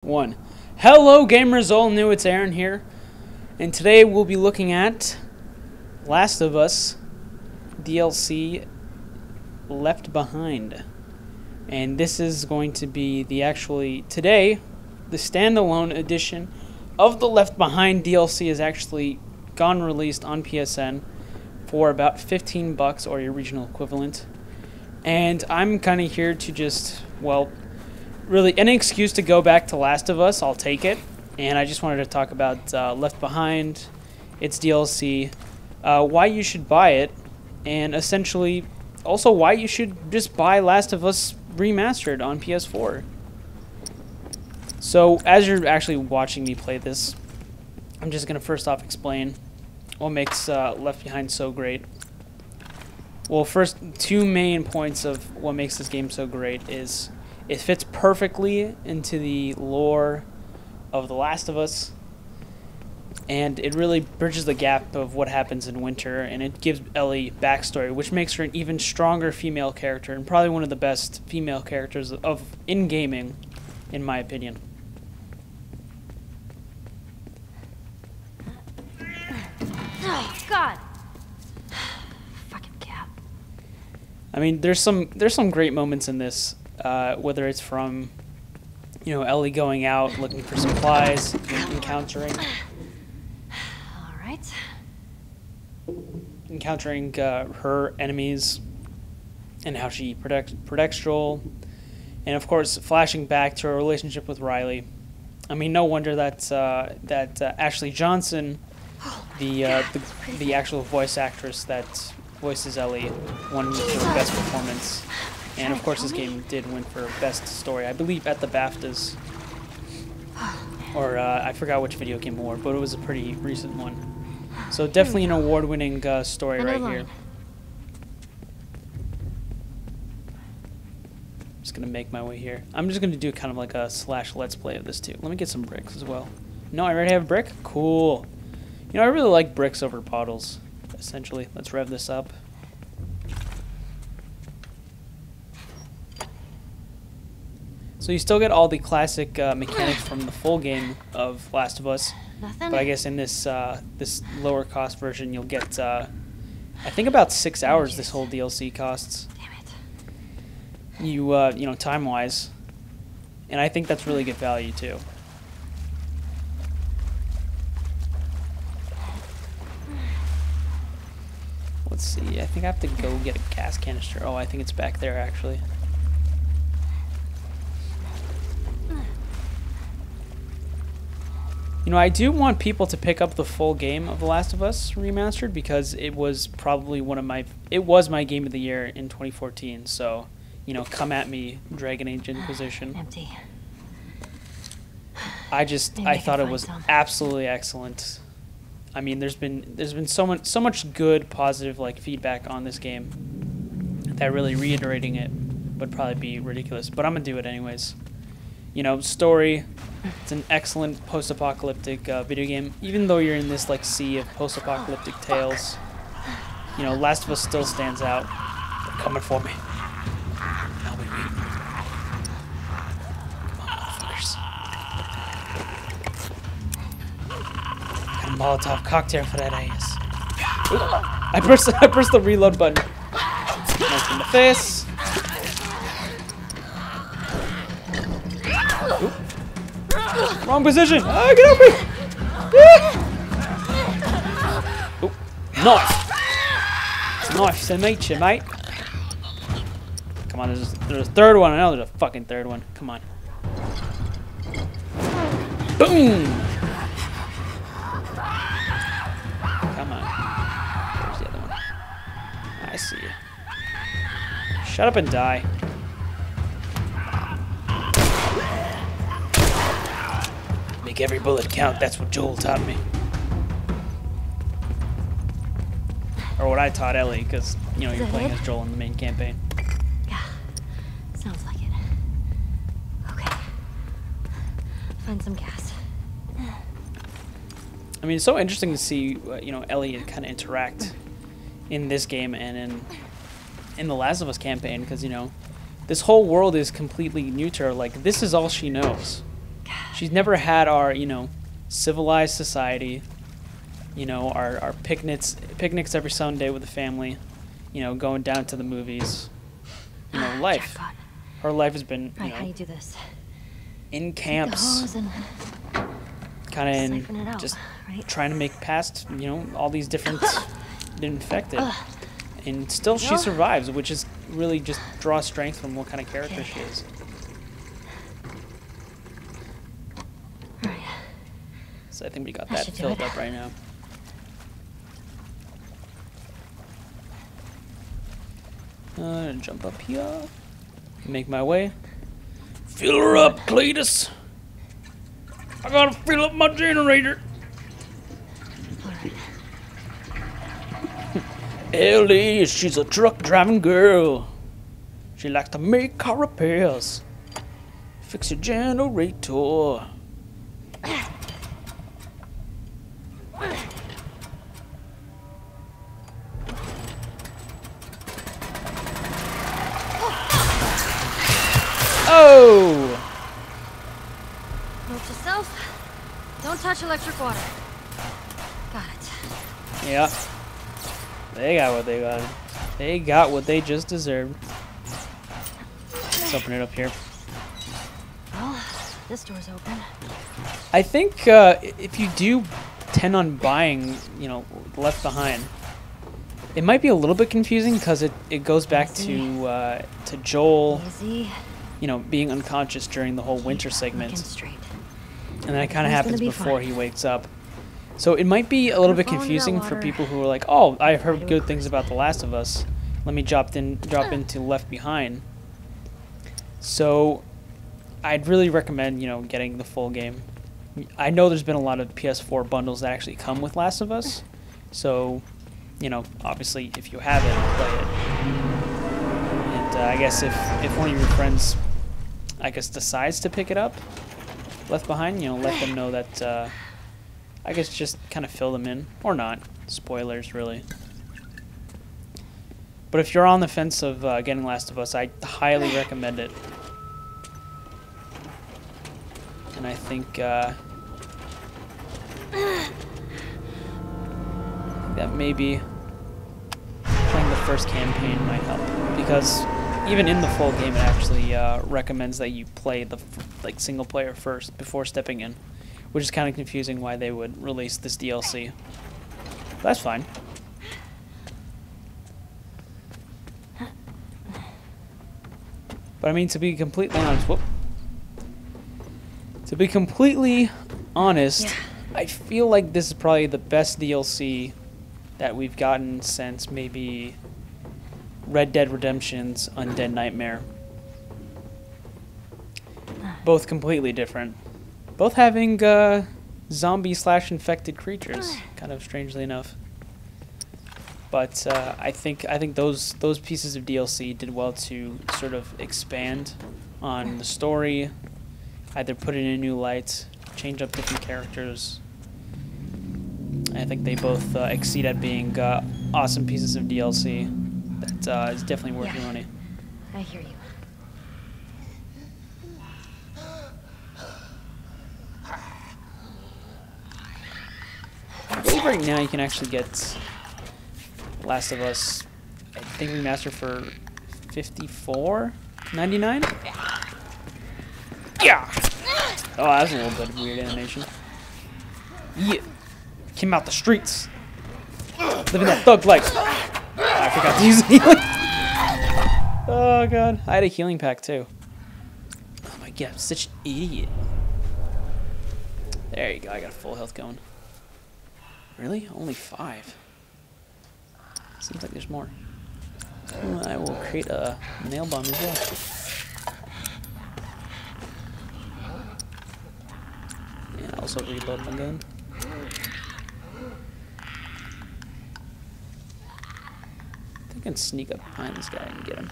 One. Hello gamers, all new, it's Aaron here, and today we'll be looking at Last of Us DLC Left Behind. And this is going to be the today, the standalone edition of the Left Behind DLC is actually gone released on PSN for about $15 or your regional equivalent. And I'm kind of here to just, well, really, any excuse to go back to Last of Us, I'll take it. And I just wanted to talk about Left Behind, its DLC, why you should buy it, and essentially also why you should just buy Last of Us Remastered on PS4. So, as you're actually watching me play this, I'm just going to first off explain what makes Left Behind so great. Well, first, two main points of what makes this game so great is it fits perfectly into the lore of The Last of Us, and it really bridges the gap of what happens in Winter, and it gives Ellie backstory, which makes her an even stronger female character, and probably one of the best female characters in gaming, in my opinion. Oh, God. Fucking cat. I mean, there's some great moments in this. Whether it's from, Ellie going out looking for supplies, encountering her enemies, and how she protects Joel, and of course flashing back to her relationship with Riley. I mean, no wonder that Ashley Johnson, the actual voice actress that voices Ellie, won for best performance. And of course this game did win for best story, I believe, at the BAFTAs. Or I forgot which video game award, but it was a pretty recent one. So definitely an award-winning story right here. Just gonna make my way here. I'm just gonna do kind of like a / let's play of this too. Let me get some bricks as well. No, I already have a brick? Cool. I really like bricks over bottles, essentially. Let's rev this up. So you still get all the classic mechanics from the full game of Last of Us, but I guess in this this lower cost version you'll get I think about 6 hours this whole DLC costs. Damn it. Time wise, and I think that's really good value too. Let's see. I think I have to go get a gas canister. Oh, I think it's back there actually. I do want people to pick up the full game of The Last of Us Remastered because it was probably it was my game of the year in 2014. So, come at me, Dragon Age Inquisition. Empty. I thought it was absolutely excellent. I mean, there's been so much good positive feedback on this game that really reiterating it would probably be ridiculous, but I'm gonna do it anyways. Story. It's an excellent post-apocalyptic video game. Even though you're in this sea of post-apocalyptic tales, Last of Us still stands out. They're coming for me. I'll be waiting. Come on, motherfuckers. Got a Molotov cocktail for that ass. Ooh, I pressed the reload button. Nice in the face. Oop. Wrong position! Ah, get off me! Oop. Knife! It's nice to meet you, mate. Come on, there's a third one. I know there's a fucking third one. Come on. Boom! Come on. Where's the other one? I see you. Shut up and die. Make every bullet count, that's what Joel taught me. Or what I taught Ellie, because, you're playing as Joel in the main campaign. Yeah, sounds like it. Okay. Find some gas. I mean, it's so interesting to see, Ellie kind of interact in this game and in the Last of Us campaign, because, this whole world is completely new to her. This is all she knows. She's never had our, you know, civilized society. You know, our picnics every Sunday with the family. You know, going down to the movies. You know, life. Jackpot. Her life has been, you Right, how do know, you do this? in Take the camps, hose and kind of siphon it out, just right? trying to make past, you know, all these different infected. Ugh. And still she No. survives, which is really just draws strength from what kind of character Okay. she is. All right. So I think we got That that should do filled it. up right now. Jump up here. Make my way. Fill her up, Cletus. I gotta fill up my generator. All right. Ellie, she's a truck driving girl. She likes to make car repairs. Fix your generator. Oh! Note to self, don't touch electric water. Got it. Yeah. They got what they got. They got what they just deserved. Let's open it up here. Well, this door's open. I think if you do tend on buying, you know, Left Behind, it might be a little bit confusing because it goes back to Joel, Easy. you know, being unconscious during the whole winter segment, Looking straight. and that kind of He's happens gonna be before fine. he wakes up. So it might be a little bit Gonna fall into that confusing for water. people who are like, "Oh, I've heard Right good away. things about The Last of Us. Let me drop into Left Behind." So I'd really recommend, you know, getting the full game. I know there's been a lot of PS4 bundles that actually come with Last of Us. So, you know, obviously if you have it, play it. And I guess if one of your friends, I guess, decides to pick it up, Left Behind, you know, let them know that, I guess just kind of fill them in. Or not. Spoilers, really. But if you're on the fence of getting Last of Us, I highly recommend it. And I think that maybe playing the first campaign might help, because even in the full game, it actually recommends that you play the single player first before stepping in, which is kind of confusing why they would release this DLC. But that's fine. But I mean, to be completely honest, Yeah. I feel like this is probably the best DLC that we've gotten since maybe Red Dead Redemption's Undead Nightmare. Both completely different. Both having zombie/infected creatures, kind of strangely enough. But I think those pieces of DLC did well to sort of expand on the story, either put it in a new light, change up different characters. I think they both exceed at being awesome pieces of DLC that is definitely worth your money. I hear you. I believe right now you can actually get Last of Us, I think, remastered for $54.99. Yeah. Oh, that's a little bit of weird animation. Yeah. Came out the streets, living that thug life. I forgot to use healing. Oh god, I had a healing pack too. Oh my god, I'm such an idiot. There you go. I got full health going. Really? Only 5. Seems like there's more. Well, I will create a nail bomb as well. And also reload my gun. I think I can sneak up behind this guy and get him.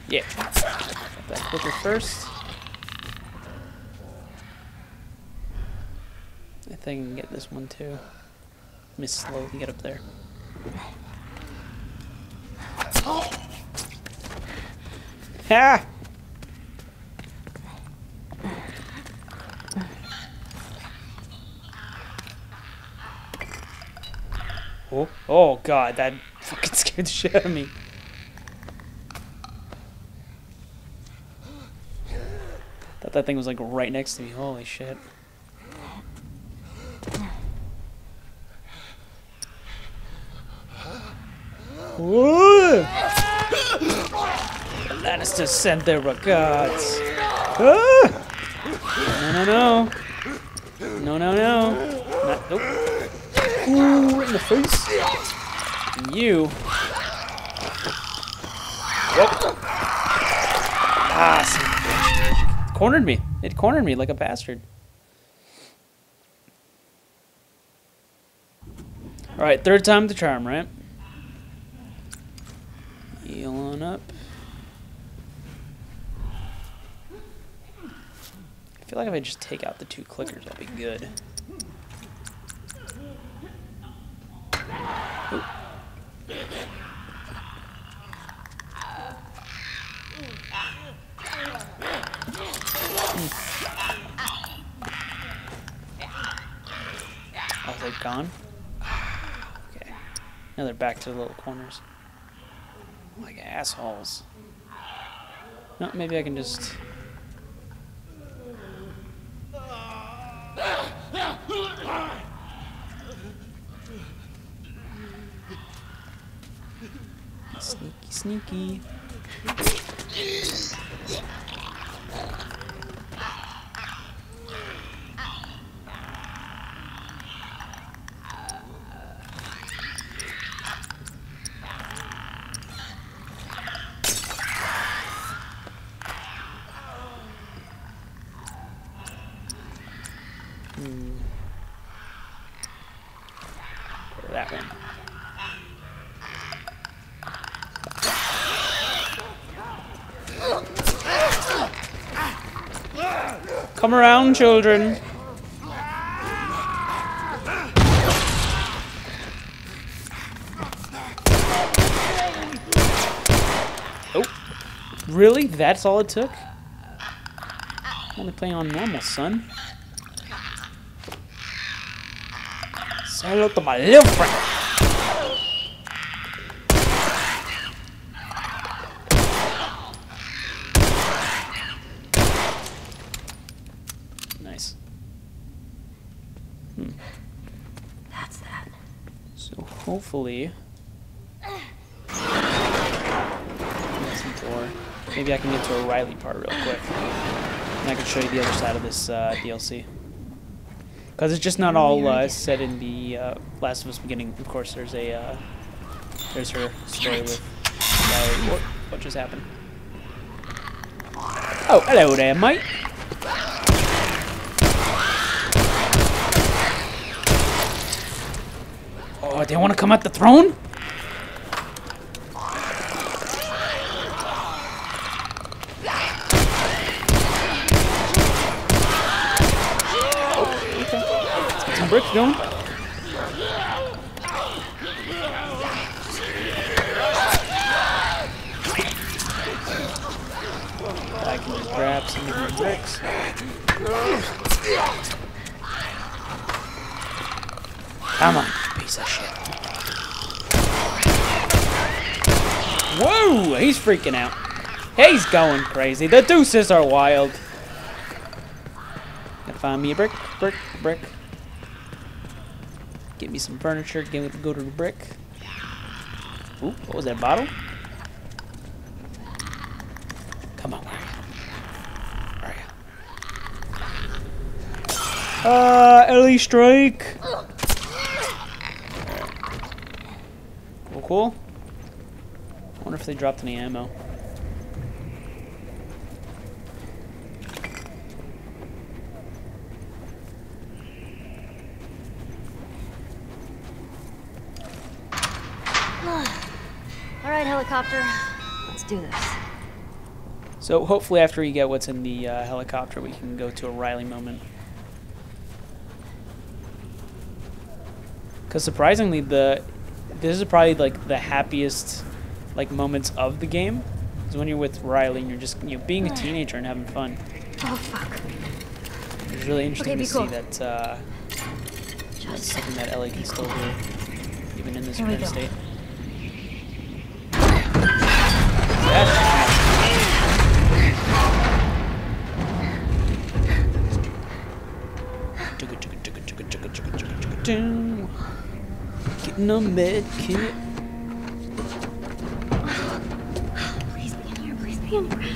Yeah. Got that clicker first. I think I can get this one too. Miss slowly get up there. Ha! Oh, oh god, that fucking scared the shit out of me. Thought that thing was like right next to me. Holy shit. Whoa! Lannister sent their regards. Ah! No, no, no. No, no, no. Not, nope. Ooh, right in the face. And you. Whoop. Ah, son of a bitch. Cornered me. It cornered me like a bastard. Alright, third time the charm, right? Heal on up. I feel like if I just take out the 2 clickers, I'll be good. Ooh. Oh, they're gone? Okay. Now they're back to the little corners. Like assholes. No, maybe I can just... Sneaky, sneaky. That one. Come around, children. Oh, really? That's all it took? I'm only playing on normal, son. Say hello to my little friend. Nice. That's that. So hopefully, maybe I can get to a Riley part real quick, and I can show you the other side of this DLC. Because it's just not all set in the Last of Us beginning. Of course, there's a there's her story with what just happened. Oh, hello there, mate. Oh, they want to come at the throne? Bricks going. I can just grab some of the bricks. Come on, piece of shit. Whoa, he's freaking out. He's going crazy. The deuces are wild. Gotta find me a brick, brick, brick. Get me some furniture, go to the brick. Ooh, what was that, bottle? Come on, where are you? Ellie strike! Cool, cool. I wonder if they dropped any ammo. Alright, helicopter. Let's do this. So hopefully after we get what's in the helicopter, we can go to a Riley moment. Because surprisingly, this is probably like the happiest like moments of the game. Is when you're with Riley and you're just being a teenager and having fun. Oh fuck. It's really interesting to cool. see that that's something that Ellie can still do, even in this Here we current go. state. Getting a med kit. Please be in here. Please be in here.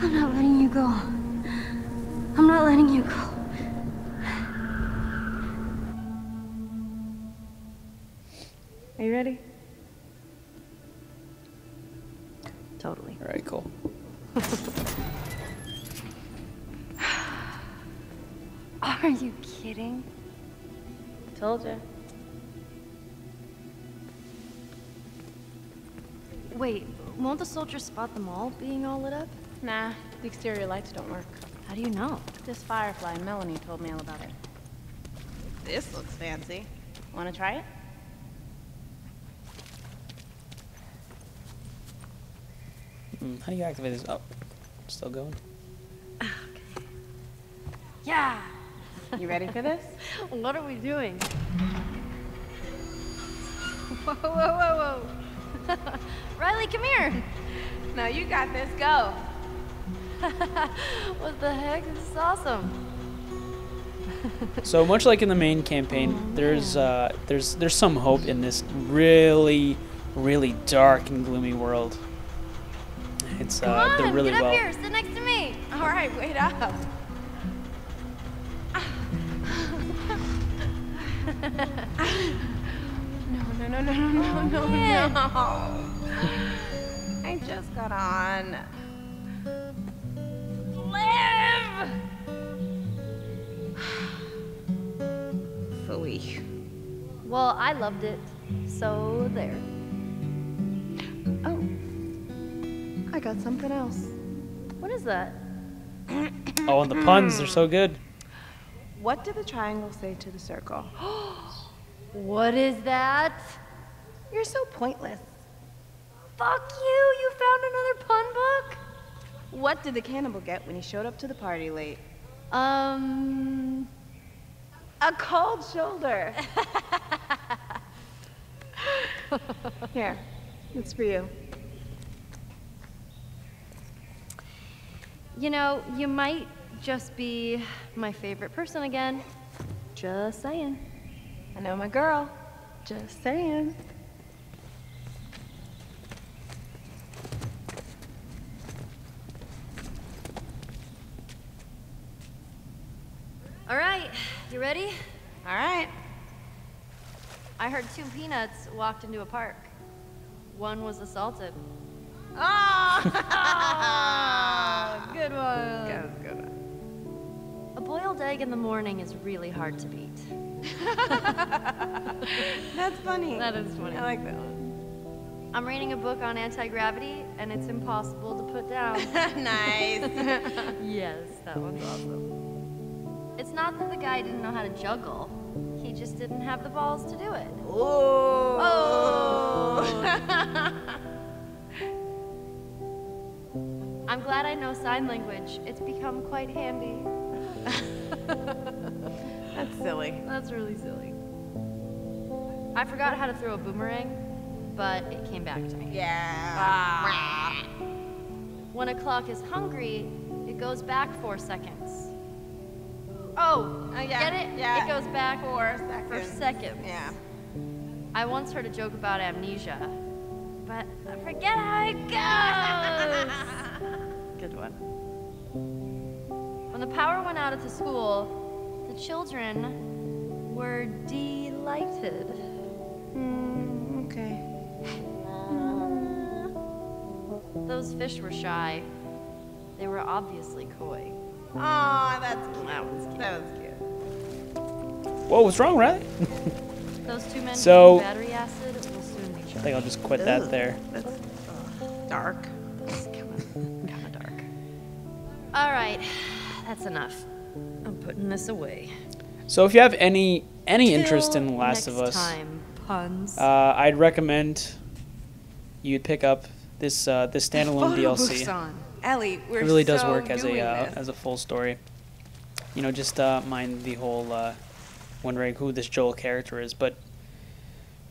I'm not letting you go. I'm not letting you go. Are you ready? Totally. All right, cool. Are you kidding? Told you. Wait, won't the soldiers spot them all being all lit up? Nah, the exterior lights don't work. How do you know? This Firefly, Melanie told me all about it. This looks fancy. Want to try it? How do you activate this? Oh, still going. Yeah! You ready for this? What are we doing? Whoa, whoa, whoa, whoa. Riley, come here! No, you got this. Go. What the heck? This is awesome. So much like in the main campaign, there's some hope in this really, really dark and gloomy world. It's Come on, they're really get up well. here, sit next to me. All right, wait up. No. I just got on. Live! Phooey. Well, I loved it, so there. Oh. I got something else. What is that? Oh, and the puns, they're so good. What did the triangle say to the circle? What is that? You're so pointless. Fuck you, you found another pun book? What did the cannibal get when he showed up to the party late? A cold shoulder. Here, it's for you. You know, you might just be my favorite person again. Just saying. I know my girl. Just saying. All right, you ready? All right. I heard 2 peanuts walked into a park. One was assaulted. Oh! Good one. That was a good one. A boiled egg in the morning is really hard to beat. That's funny. That is funny. I like that one. I'm reading a book on anti-gravity, and it's impossible to put down. Nice. Yes, that one's awesome. It's not that the guy didn't know how to juggle. He just didn't have the balls to do it. Oh. I'm glad I know sign language. It's become quite handy. That's silly. That's really silly. I forgot how to throw a boomerang, but it came back to me. Yeah. When a clock is hungry, it goes back 4 seconds. Oh, Yeah. get it? Yeah. It goes back 4 seconds. for seconds. Yeah. I once heard a joke about amnesia, but I forget how it goes. Good one. When the power went out at the school, the children were delighted. Okay. Those fish were shy. They were obviously coy. Aw, that's cute. That was cute. That was cute. Whoa, what's wrong, Riley? Those 2 men So- taking battery acid will soon be I charged. think I'll just quit that there. That's dark. It's kind of dark. All right, that's enough. I'm putting this away. So if you have any interest in The Last of Next Us, time, puns. I'd recommend you'd pick up this this standalone Photo DLC. booth's on. Ellie, we're It really does so work as doing a this. as a full story. you know, just mind the whole wondering who this Joel character is, but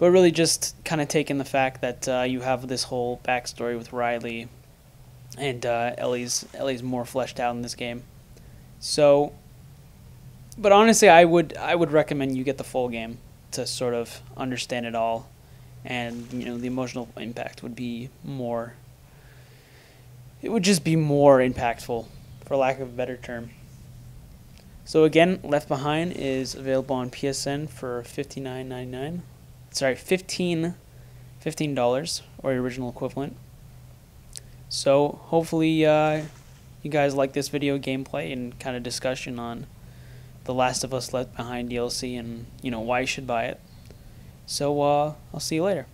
really just kind of taking the fact that you have this whole backstory with Riley, and Ellie's more fleshed out in this game. So, but honestly, I would recommend you get the full game to sort of understand it all, and you know the emotional impact would be more. It would just be more impactful, for lack of a better term. So again, Left Behind is available on PSN for $59.99. Sorry, $15 or original equivalent. So hopefully you guys like this video gameplay and kind of discussion on The Last of Us Left Behind DLC and you know why you should buy it. So I'll see you later.